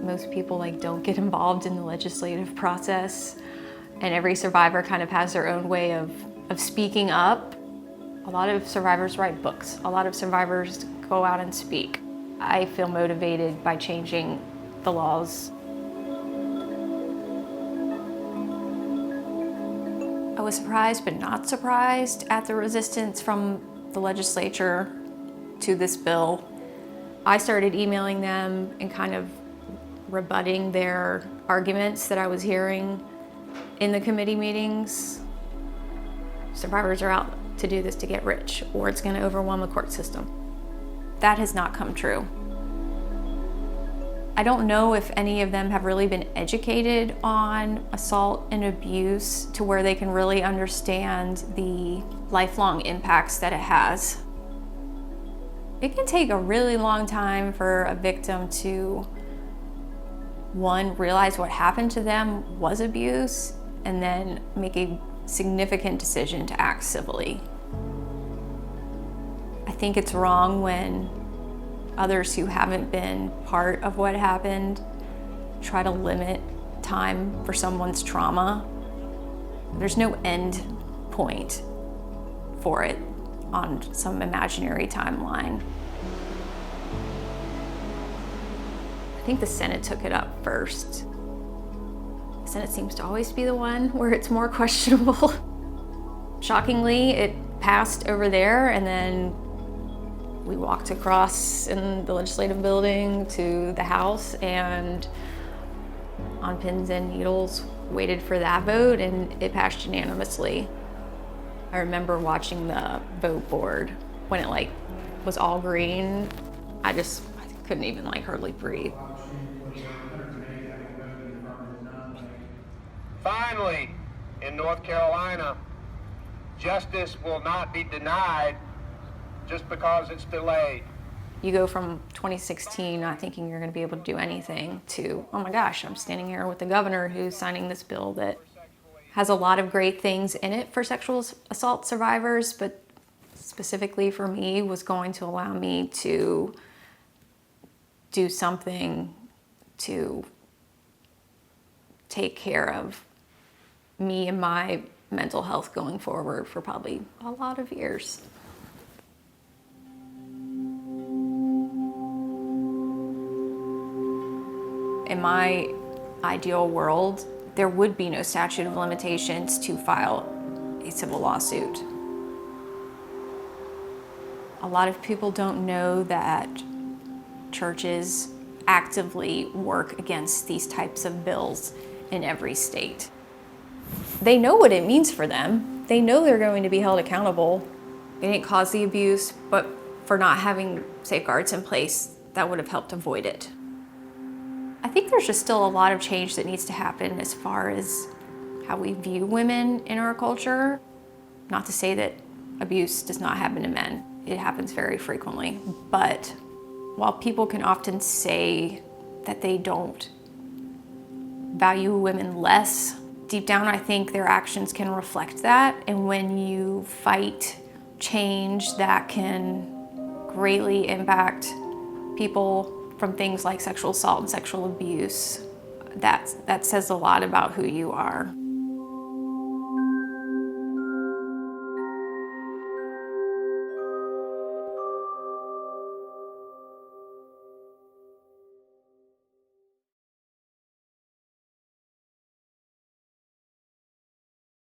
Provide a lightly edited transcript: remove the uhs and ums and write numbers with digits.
Most people don't get involved in the legislative process, and every survivor kind of has their own way of speaking up. A lot of survivors write books. A lot of survivors go out and speak. I feel motivated by changing the laws. I was surprised but not surprised at the resistance from the legislature to this bill. I started emailing them and kind of rebutting their arguments that I was hearing in the committee meetings. Survivors are out to do this to get rich, or it's going to overwhelm the court system. That has not come true. I don't know if any of them have really been educated on assault and abuse to where they can really understand the lifelong impacts that it has. It can take a really long time for a victim to, one, realize what happened to them was abuse, and then make a significant decision to act civilly. I think it's wrong when others who haven't been part of what happened try to limit time for someone's trauma. There's no end point for it on some imaginary timeline. I think the Senate took it up first. The Senate seems to always be the one where it's more questionable. Shockingly, it passed over there, and then we walked across in the legislative building to the House, and on pins and needles waited for that vote, and it passed unanimously. I remember watching the vote board when it was all green. I couldn't even hardly breathe. Finally, in North Carolina, justice will not be denied just because it's delayed. You go from 2016 not thinking you're going to be able to do anything to, oh my gosh, I'm standing here with the governor who's signing this bill that has a lot of great things in it for sexual assault survivors, but specifically for me was going to allow me to do something to take care of me and my mental health going forward for probably a lot of years. In my ideal world, there would be no statute of limitations to file a civil lawsuit. A lot of people don't know that churches actively work against these types of bills in every state. They know what it means for them. They know they're going to be held accountable. They didn't cause the abuse, but for not having safeguards in place, that would have helped avoid it. I think there's just still a lot of change that needs to happen as far as how we view women in our culture. Not to say that abuse does not happen to men. It happens very frequently. But while people can often say that they don't value women less, deep down I think their actions can reflect that. And when you fight change that can greatly impact people from things like sexual assault and sexual abuse, that says a lot about who you are.